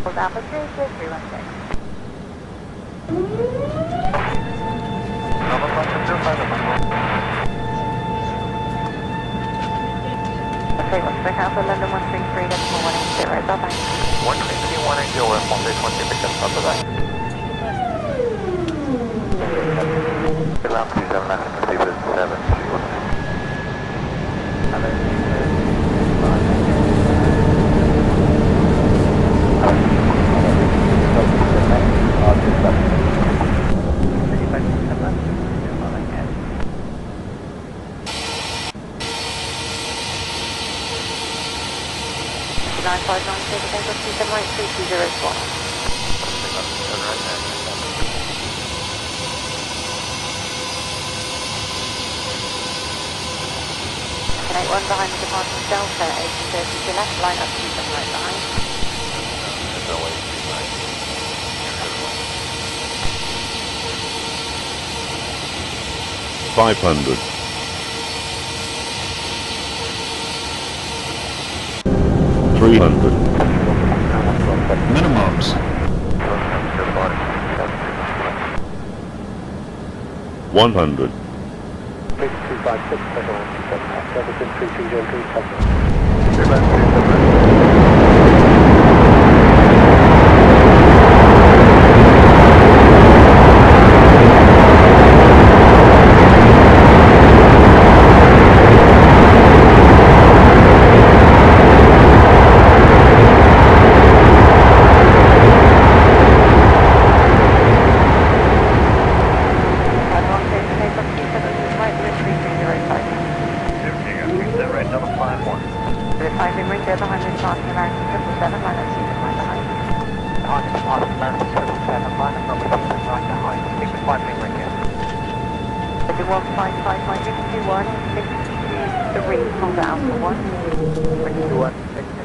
Hold Alpha 380 316. Okay, what's the Alpha London 133 decimal 180, bye bye. 133 180, we're Monday 20 pickup, bye bye. Alpha 27, I can receive it 731. One behind the departing Delta, 1830 to left, line up to the right behind. 500. 300. Minimums. 100. 256, 155, 521, 623, hold Alpha 1. 21,